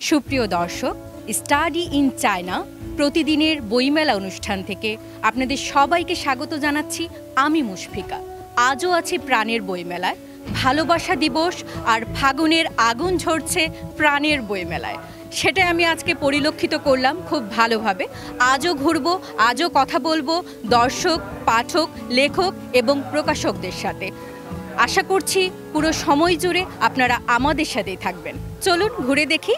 সুপ্রিয় দর্শক, study in China প্রতিদিনের বইমেলা অনুষ্ঠান থেকে আপনাদের সবাইকে স্বাগত জানাচ্ছি। আমি মুশফিকা। আজও আছি প্রাণের বইমেলায়। ভালোবাসা দিবস আর ফাগুনের আগুন ঝরছে প্রাণের বইমেলায়, সেটা আমি আজকে পরিলক্ষিত করলাম খুব ভালোভাবে। আজও ঘুরবো, আজও কথা বলবো দর্শক, পাঠক, লেখক এবং প্রকাশকদের সাথে। আশা করছি পুরো সময় জুড়ে আপনারা আমাদের সাথেই থাকবেন। চলুন ঘুরে দেখি।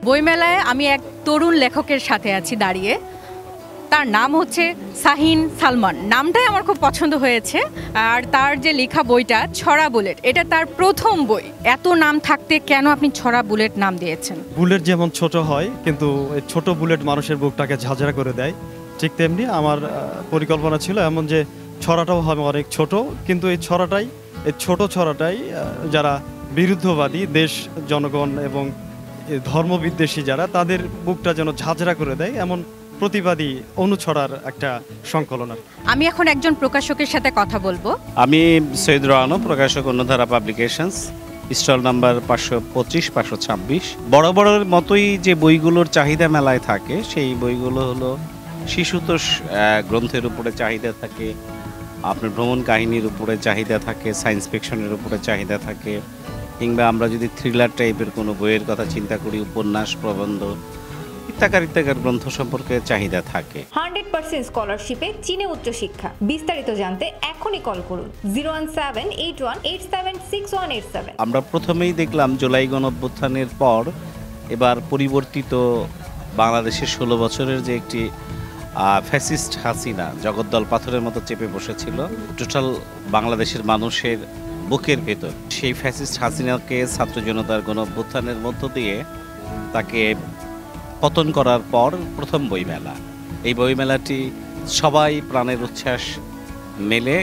বইমেলায় আমি এক তরুণ লেখকের সাথে আছি দাঁড়িয়ে। তার নাম হচ্ছে শাহিন সালমান। নামটাই আমার খুব পছন্দ হয়েছে। আর তার যে লেখা বইটা ছড়া বুলেট, এটা তার প্রথম বই। এত নাম থাকতে কেন আপনি ছড়া বুলেট নাম দিয়েছেন? বুলেট যেমন ছোট হয়, কিন্তু এই ছোট বুলেট মানুষের বুকটাকে ঝাঁঝরা করে দেয়, ঠিক তেমনি আমার পরিকল্পনা ছিল এমন যে ছড়াটাও হবে অনেক ছোট, কিন্তু এই ছোট ছড়াটাই যারা বিরুদ্ধবাদী, দেশ, জনগণ এবং ধর্মবিদ্বেষী যারা, তাদের বুকটা যেন ঝাঁঝরা করে দেয় এমন প্রতিবাদী অনুছড়ার একটা সংকলন। আমি এখন একজন প্রকাশকের সাথে কথা বলবো। আমি সৈয়দ রানো, প্রকাশক অন্যধারা পাবলিকেশনস, স্টল নাম্বার 525, 526। বড় বড়ের মতোই যে বইগুলোর চাহিদা মেলায় থাকে, সেই বইগুলো হলো শিশুতোষ গ্রন্থের উপরে চাহিদা থাকে, আপনার ভ্রমণ কাহিনীর উপরে চাহিদা থাকে, সায়েন্স ফিকশনের উপরে চাহিদা থাকে, কিংবা আমরা যদি থ্রিলার টাইপের কোনো বইয়ের কথা চিন্তা করি, উপন্যাস, প্রবন্ধ ইত্যাকার গ্রন্থ সম্পর্কে চাহিদা থাকে। 100% স্কলারশিপে চীনে উচ্চশিক্ষা। বিস্তারিত জানতে এখনই কল করুন 01781876187। আমরা প্রথমেই দেখলাম জুলাই গণঅভ্যুত্থানের পর এবার পরিবর্তিত বাংলাদেশের 16 বছরের যে একটি ফ্যাসিস্ট হাসিনা জগদ্দল পাথরের মতো চেপে বসেছিল টোটাল বাংলাদেশের মানুষের বুকের ভেতর, সেই ফ্যাসিস্ট হাসিনাকে ছাত্র জনতার গণঅভ্যুত্থানের মধ্য দিয়ে তাকে পতন করার পর প্রথম বইমেলা। এই বইমেলাটি সবাই প্রাণের উচ্ছ্বাস মেলে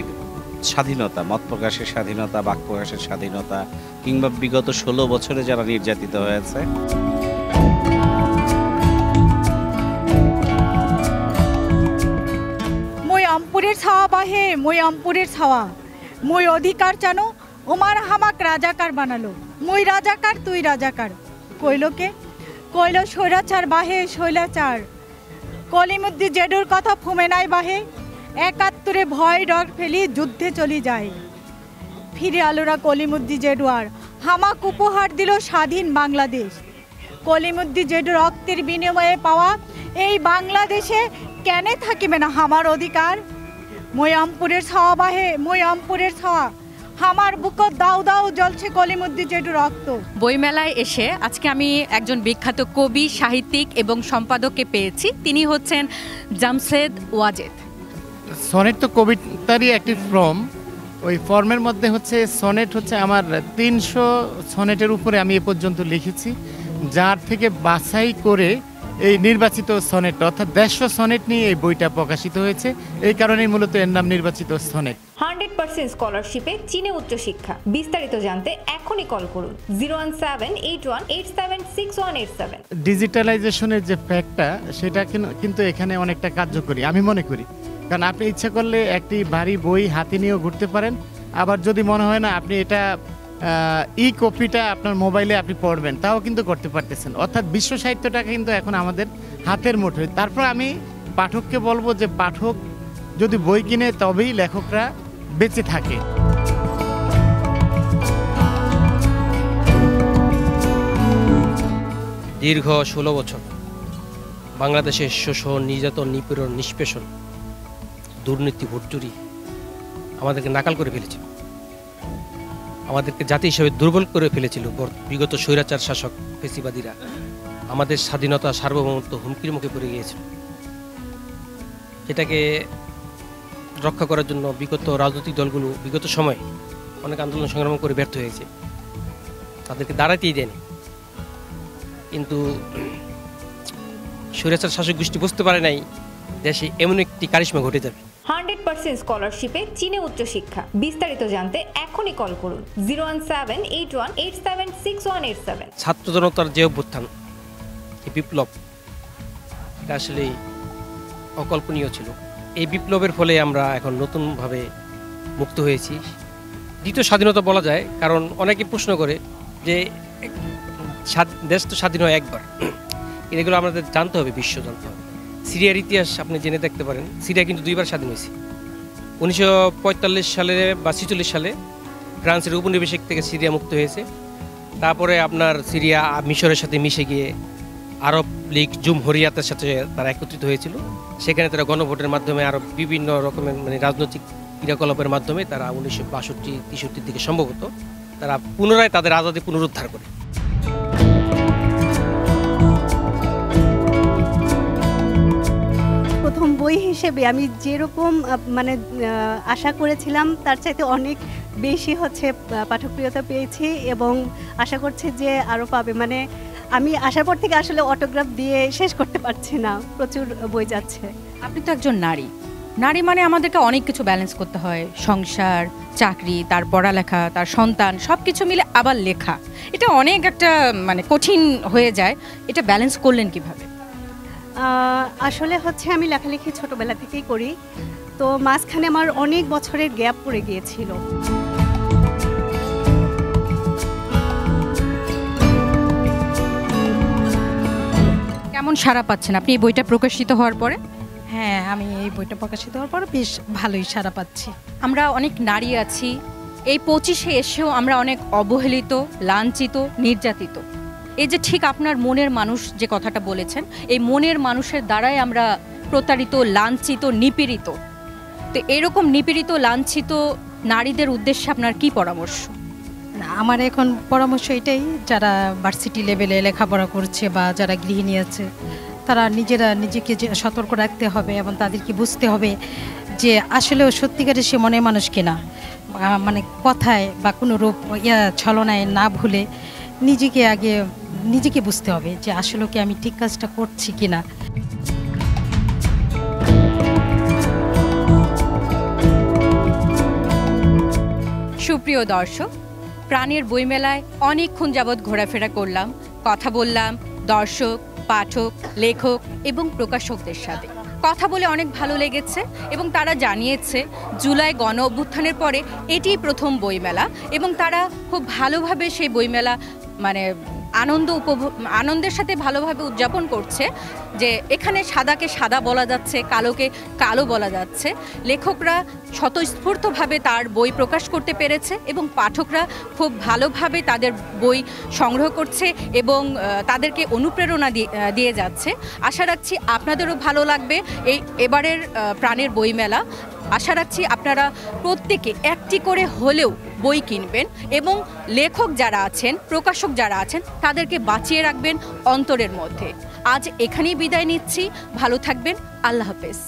স্বাধীনতা, মত প্রকাশের স্বাধীনতা, বাক প্রকাশের স্বাধীনতা, কিংবা বিগত 16 বছরে যারা নির্যাতিত হয়েছে। মই আমপুরের ছাওয়া বাহে, মই আমপুরের ছাওয়া, মই অধিকার জানো, ওমার হামাক রাজাকার বানালো, মই রাজাকার তুই রাজাকার। কইলকে কইল স্বৈরাচার বাহে শৈলাচার, কলিমুদ্দি জেডুর কথা ফুমে নাই বাহে, 71 ভয় ডর ফেলি যুদ্ধে চলি যায়। ফিরে আলোরা কলিমুদ্দি জেডুয়ার, হামাক উপহার দিল স্বাধীন বাংলাদেশ। কলিমুদ্দি জেডুর রক্তের বিনিময়ে পাওয়া এই বাংলাদেশে কেনে থাকিবে না হামার অধিকার। মই আমপুরের ছাওয়া বাহে, মই আমপুরের ছাওয়া, আমার বুক দাও দাও জ্বলছে কলিমুদ্দি জেডু রক্ত। বইমেলায় এসে আজকে আমি একজন বিখ্যাত কবি, সাহিত্যিক এবং সম্পাদককে পেয়েছি। তিনি হচ্ছেন জামশেদ ওয়াজেদ। সনেট তো কবিতারই একটি ফর্ম। ওই ফর্মের মধ্যে হচ্ছে সনেট হচ্ছে আমার 300 সনেটের উপরে আমি এ পর্যন্ত লিখেছি, যার থেকে বাছাই করে এই নির্বাচিত সনেট অর্থাৎ 150 সনেট নিয়ে এই বইটা প্রকাশিত হয়েছে। এই কারণেই মূলত এর নাম নির্বাচিত সনেট। 100% স্কলারশিপে চীনে উচ্চশিক্ষা। বিস্তারিত জানতে এখনই কল করুন 01781876187। ডিজিটালাইজেশনের যে ফ্যাক্টটা, সেটা কিন্তু এখানে অনেকটা কার্যকরী আমি মনে করি। কারণ আপনি ইচ্ছা করলে একটি ভারী বই হাতে নিয়েও ঘুরতে পারেন, আবার যদি মনে হয় না আপনি এটা কপিটা আপনার মোবাইলে আপনি পড়বেন, তাও কিন্তু করতে পারতেছেন। অর্থাৎ বিশ্ব সাহিত্যটাকে কিন্তু এখন আমাদের হাতের মুঠোয়। তারপর আমি পাঠককে বলবো যে পাঠক যদি বই কিনে তবেই লেখকরা বেঁচে থাকে। দীর্ঘ 16 বছর বাংলাদেশের শোষণ, নির্যাতন, নিপীড়ন, নিষ্পেষণ, দুর্নীতি, ভোটচুরি আমাদেরকে নাকাল করে ফেলেছিল, আমাদেরকে জাতি হিসেবে দুর্বল করে ফেলেছিল বিগত স্বৈরাচার শাসক ফেসিবাদীরা। আমাদের স্বাধীনতা, সার্বভৌমত্ব হুমকির মুখে পড়ে গিয়েছিল। সেটাকে রক্ষা করার জন্য বিগত রাজনৈতিক দলগুলো বিগত সময়ে অনেক আন্দোলন সংগ্রাম করে ব্যর্থ হয়েছে, তাদেরকে দাঁড়াতেই দেয়নি। কিন্তু স্বৈরাচার শাসক গোষ্ঠী বুঝতে পারে নাই দেশে এমন একটি কারিশমা ঘটে যাবে। 100% স্কলারশিপে চীনে উচ্চশিক্ষা। বিস্তারিত জানতে এখনই কল করুন 01781876187। ছাত্র জনতার যে অভ্যুত্থান, যে বিপ্লব, এটা আসলে অকল্পনীয় ছিল। এই বিপ্লবের ফলে আমরা এখন নতুনভাবে মুক্ত হয়েছি, দ্বিতীয় স্বাধীনতা বলা যায়। কারণ অনেকে প্রশ্ন করে যে দেশ তো স্বাধীন হয় একবার, এগুলো আমাদের জানতে হবে, বিশ্ব জানতে হবে। সিরিয়ার ইতিহাস আপনি জেনে দেখতে পারেন, সিরিয়া কিন্তু দুইবার স্বাধীন হয়েছে। 1945 সালে বা 46 সালে ফ্রান্সের উপনিবেশিক থেকে সিরিয়া মুক্ত হয়েছে। তারপরে আপনার সিরিয়া মিশরের সাথে মিশে গিয়ে আরব লীগ জুমহুরিয়াতের সাথে তারা একত্রিত হয়েছিল। সেখানে তারা গণভোটের মাধ্যমে আরো বিভিন্ন রকমের রাজনৈতিক ক্রিয়াকলাপের মাধ্যমে তারা 1962-63 দিকে সম্ভবত তারা পুনরায় তাদের আজাদী পুনরুদ্ধার করে। প্রথম বই হিসেবে আমি যেরকম আশা করেছিলাম তার চাইতে অনেক বেশি পাঠকপ্রিয়তা পেয়েছি, এবং আশা করছি যে আরও পাবে। আমি আসার পর থেকে আসলে অটোগ্রাফ দিয়ে শেষ করতে পারছি না, প্রচুর বই যাচ্ছে। আপনি তো একজন নারী, নারী মানে আমাদেরকে অনেক কিছু ব্যালেন্স করতে হয়, সংসার, চাকরি, তার পড়ালেখা, তার সন্তান, সব কিছু মিলে আবার লেখা, এটা অনেক একটা কঠিন হয়ে যায়। এটা ব্যালেন্স করলেন কিভাবে? আসলে আমি লেখালেখি ছোটবেলা থেকেই করি, তো মাঝখানে আমার অনেক বছরের গ্যাপ পড়ে গিয়েছিল। কেমন সাড়া পাচ্ছেন আপনি এই বইটা প্রকাশিত হওয়ার পরে? হ্যাঁ, আমি এই বইটা প্রকাশিত হওয়ার পর বেশ ভালোই সাড়া পাচ্ছি। আমরা অনেক নারী আছি, এই 25-এ এসেও আমরা অনেক অবহেলিত, লাঞ্ছিত, নির্যাতিত। এই যে ঠিক আপনার মনের মানুষ যে কথাটা বলেছেন, এই মনের মানুষের দ্বারাই আমরা প্রতারিত, লাঞ্ছিত, নিপীড়িত। তো এরকম নিপীড়িত, লাঞ্ছিত নারীদের উদ্দেশ্যে আপনার কি পরামর্শ? না, আমার এখন পরামর্শ এটাই, যারা ভার্সিটি লেভেলে লেখাপড়া করছে বা যারা গৃহিণী আছে, তারা নিজেকে সতর্ক রাখতে হবে এবং তাদেরকে বুঝতে হবে যে আসলেও সত্যিকারের সে মনের মানুষ কিনা। কথায় বা কোনো রূপ ছলনায় না ভুলে নিজেকে বুঝতে হবে যে আসলে কি আমি ঠিক কাজটা করছি কিনা। সুপ্রিয় দর্শক, প্রাণের বইমেলায় অনেকক্ষণ যাবৎ ঘোরাফেরা করলাম, কথা বললাম দর্শক, পাঠক, লেখক এবং প্রকাশকদের সাথে। কথা বলে অনেক ভালো লেগেছে এবং তারা জানিয়েছে জুলাই গণ অভ্যুত্থানের পরে এটিই প্রথম বইমেলা, এবং তারা খুব ভালোভাবে সেই বইমেলা আনন্দের সাথে ভালোভাবে উদযাপন করছে। যে এখানে সাদাকে সাদা বলা যাচ্ছে, কালোকে কালো বলা যাচ্ছে। লেখকরা স্বতঃস্ফূর্তভাবে তার বই প্রকাশ করতে পেরেছে এবং পাঠকরা খুব ভালোভাবে তাদের বই সংগ্রহ করছে এবং তাদেরকে অনুপ্রেরণা দিয়ে যাচ্ছে। আশা রাখছি আপনাদেরও ভালো লাগবে এবারের প্রাণের বইমেলা। আশা রাখছি আপনারা প্রত্যেকে একটি করে হলেও বই কিনবেন এবং লেখক যারা আছেন, প্রকাশক যারা আছেন, তাদেরকে বাঁচিয়ে রাখবেন অন্তরের মধ্যে। আজ এখানেই বিদায় নিচ্ছি, ভালো থাকবেন, আল্লাহ হাফেজ।